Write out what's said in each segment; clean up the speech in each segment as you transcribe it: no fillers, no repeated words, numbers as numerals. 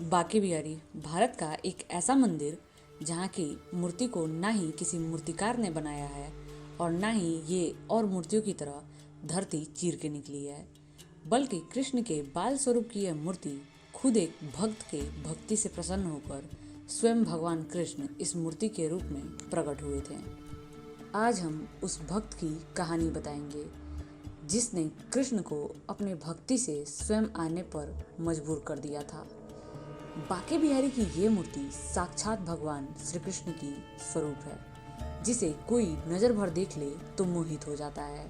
बांके बिहारी भारत का एक ऐसा मंदिर जहाँ की मूर्ति को ना ही किसी मूर्तिकार ने बनाया है और ना ही ये और मूर्तियों की तरह धरती चीर के निकली है, बल्कि कृष्ण के बाल स्वरूप की यह मूर्ति खुद एक भक्त के भक्ति से प्रसन्न होकर स्वयं भगवान कृष्ण इस मूर्ति के रूप में प्रकट हुए थे। आज हम उस भक्त की कहानी बताएंगे जिसने कृष्ण को अपने भक्ति से स्वयं आने पर मजबूर कर दिया था। बांके बिहारी की ये मूर्ति साक्षात भगवान श्री कृष्ण की स्वरूप है, जिसे कोई नजर भर देख ले तो मोहित हो जाता है।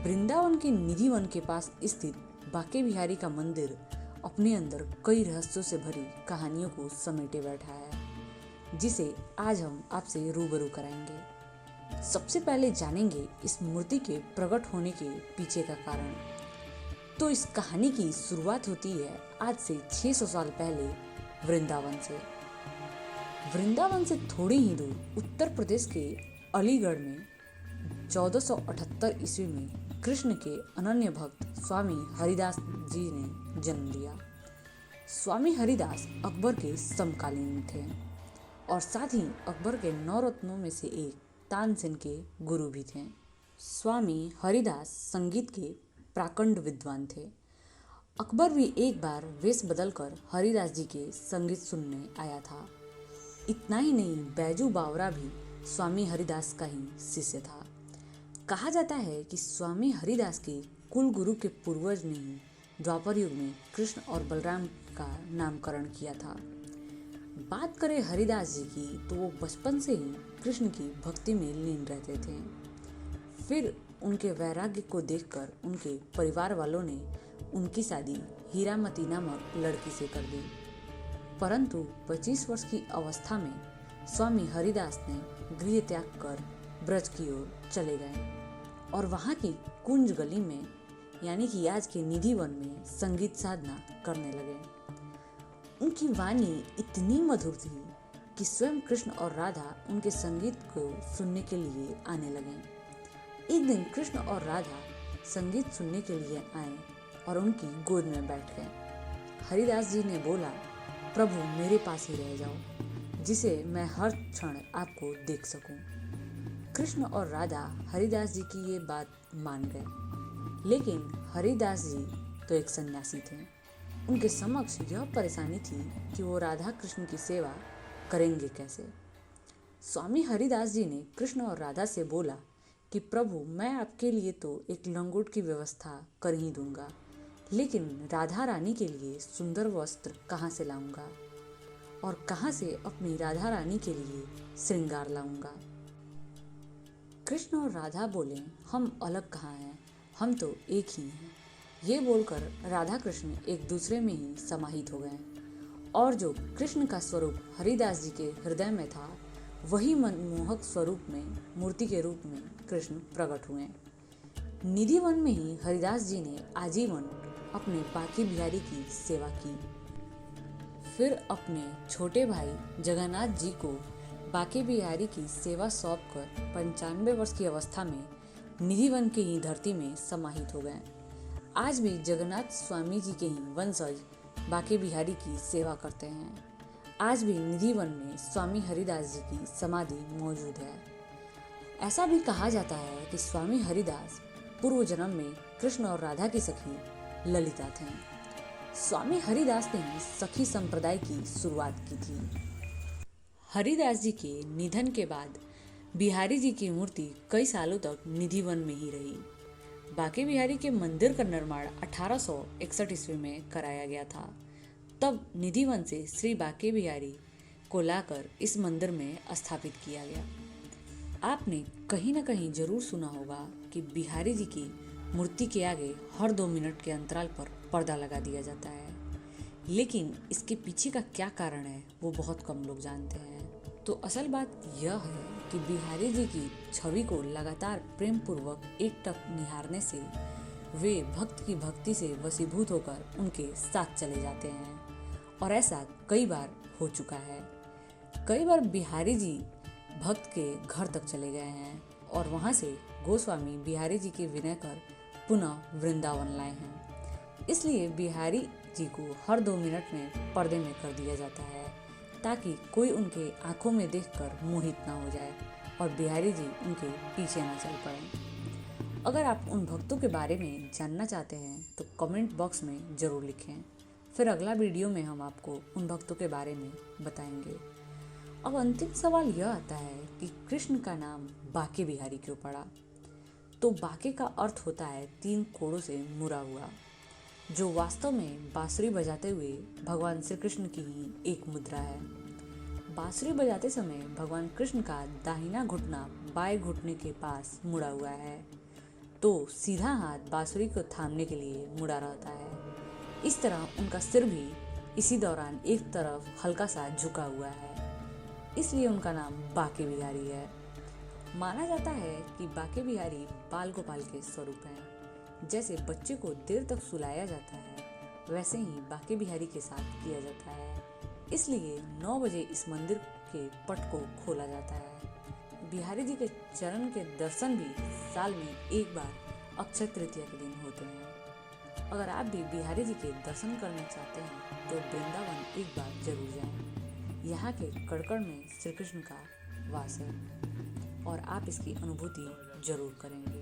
वृंदावन के निधि वन के पास स्थित बांके बिहारी का मंदिर अपने अंदर कई रहस्यों से भरी कहानियों को समेटे बैठा है, जिसे आज हम आपसे रूबरू कराएंगे। सबसे पहले जानेंगे इस मूर्ति के प्रकट होने के पीछे का कारण। तो इस कहानी की शुरुआत होती है आज से 600 साल पहले वृंदावन से थोड़ी ही दूर उत्तर प्रदेश के अलीगढ़ में 1478 ईस्वी में कृष्ण के अनन्य भक्त स्वामी हरिदास जी ने जन्म लिया। स्वामी हरिदास अकबर के समकालीन थे और साथ ही अकबर के 9 रत्नों में से एक तानसेन के गुरु भी थे। स्वामी हरिदास संगीत के प्राकंड विद्वान थे। अकबर भी एक बार वेश बदलकर हरिदास जी के संगीत सुनने आया था। इतना ही नहीं, बैजू बावरा भी स्वामी हरिदास का ही शिष्य था। कहा जाता है कि स्वामी हरिदास के कुल गुरु के पूर्वज ने ही द्वापर युग में कृष्ण और बलराम का नामकरण किया था। बात करें हरिदास जी की तो वो बचपन से ही कृष्ण की भक्ति में लीन रहते थे। फिर उनके वैराग्य को देखकर उनके परिवार वालों ने उनकी शादी हीरामती नामक लड़की से कर दी। परंतु 25 वर्ष की अवस्था में स्वामी हरिदास ने गृह त्याग कर ब्रज की ओर चले गए और वहाँ की कुंज गली में यानी कि आज के निधि वन में संगीत साधना करने लगे। उनकी वाणी इतनी मधुर थी कि स्वयं कृष्ण और राधा उनके संगीत को सुनने के लिए आने लगे। एक दिन कृष्ण और राधा संगीत सुनने के लिए आए और उनकी गोद में बैठ गए। हरिदास जी ने बोला, प्रभु मेरे पास ही रह जाओ, जिसे मैं हर क्षण आपको देख सकूं। कृष्ण और राधा हरिदास जी की ये बात मान गए, लेकिन हरिदास जी तो एक सन्यासी थे। उनके समक्ष यह परेशानी थी कि वो राधा कृष्ण की सेवा करेंगे कैसे। स्वामी हरिदास जी ने कृष्ण और राधा से बोला कि प्रभु मैं आपके लिए तो एक लंगोट की व्यवस्था कर ही दूंगा, लेकिन राधा रानी के लिए सुंदर वस्त्र कहाँ से लाऊंगा और कहाँ से अपनी राधा रानी के लिए श्रृंगार लाऊंगा। कृष्ण और राधा बोले, हम अलग कहाँ हैं, हम तो एक ही हैं। ये बोलकर राधा कृष्ण एक दूसरे में ही समाहित हो गए और जो कृष्ण का स्वरूप हरिदास जी के हृदय में था वही मनमोहक स्वरूप में मूर्ति के रूप में कृष्ण प्रकट हुए। निधि वन में ही हरिदास जी ने आजीवन अपने बांके बिहारी की सेवा की। फिर अपने छोटे भाई जगन्नाथ जी को बांके बिहारी की सेवा सौंपकर 95 वर्ष की अवस्था में निधि वन की ही धरती में समाहित हो गए। आज भी जगन्नाथ स्वामी जी के ही वंशज बांके बिहारी की सेवा करते हैं। आज भी निधि वन में स्वामी हरिदास जी की समाधि मौजूद है। ऐसा भी कहा जाता है कि स्वामी हरिदास पूर्व जन्म में कृष्ण और राधा की सखी ललिता थे। स्वामी हरिदास ने ही सखी संप्रदाय की शुरुआत की थी। हरिदास जी के निधन के बाद बिहारी जी की मूर्ति कई सालों तक निधि वन में ही रही। बांके बिहारी के मंदिर का निर्माण 1861 ईस्वी में कराया गया था। तब निधि वन से श्री बांके बिहारी को लाकर इस मंदिर में स्थापित किया गया। आपने कहीं न कहीं जरूर सुना होगा कि बिहारी जी की मूर्ति के आगे हर 2 मिनट के अंतराल पर पर्दा लगा दिया जाता है, लेकिन इसके पीछे का क्या कारण है वो बहुत कम लोग जानते हैं। तो असल बात यह है कि बिहारी जी की छवि को लगातार प्रेम पूर्वक एकटक निहारने से वे भक्त की भक्ति से वशीभूत होकर उनके साथ चले जाते हैं और ऐसा कई बार हो चुका है। कई बार बिहारी जी भक्त के घर तक चले गए हैं और वहां से गोस्वामी बिहारी जी के विनय कर पुनः वृंदावन लाए हैं। इसलिए बिहारी जी को हर 2 मिनट में पर्दे में कर दिया जाता है ताकि कोई उनके आंखों में देखकर मोहित ना हो जाए और बिहारी जी उनके पीछे ना चल पड़े। अगर आप उन भक्तों के बारे में जानना चाहते हैं तो कमेंट बॉक्स में ज़रूर लिखें। फिर अगला वीडियो में हम आपको उन भक्तों के बारे में बताएंगे। अब अंतिम सवाल यह आता है कि कृष्ण का नाम बाके बिहारी क्यों पड़ा? तो बाके का अर्थ होता है 3 कोड़ों से मुड़ा हुआ, जो वास्तव में बांसुरी बजाते हुए भगवान श्री कृष्ण की ही एक मुद्रा है। बांसुरी बजाते समय भगवान कृष्ण का दाहिना घुटना बाएं घुटने के पास मुड़ा हुआ है, तो सीधा हाथ बांसुरी को थामने के लिए मुड़ा रहता है। इस तरह उनका सिर भी इसी दौरान एक तरफ हल्का सा झुका हुआ है, इसलिए उनका नाम बाके बिहारी है। माना जाता है कि बाके बिहारी बाल गोपाल के स्वरूप हैं। जैसे बच्चे को देर तक सुलाया जाता है, वैसे ही बाके बिहारी के साथ किया जाता है। इसलिए 9 बजे इस मंदिर के पट को खोला जाता है। बिहारी जी के चरण के दर्शन भी साल में एक बार अक्षय तृतीया के दिन होते हैं। अगर आप भी बिहारी जी के दर्शन करना चाहते हैं तो वृंदावन एक बार जरूर जाएं। यहाँ के कड़कड़ में श्री कृष्ण का वास है और आप इसकी अनुभूति जरूर करेंगे।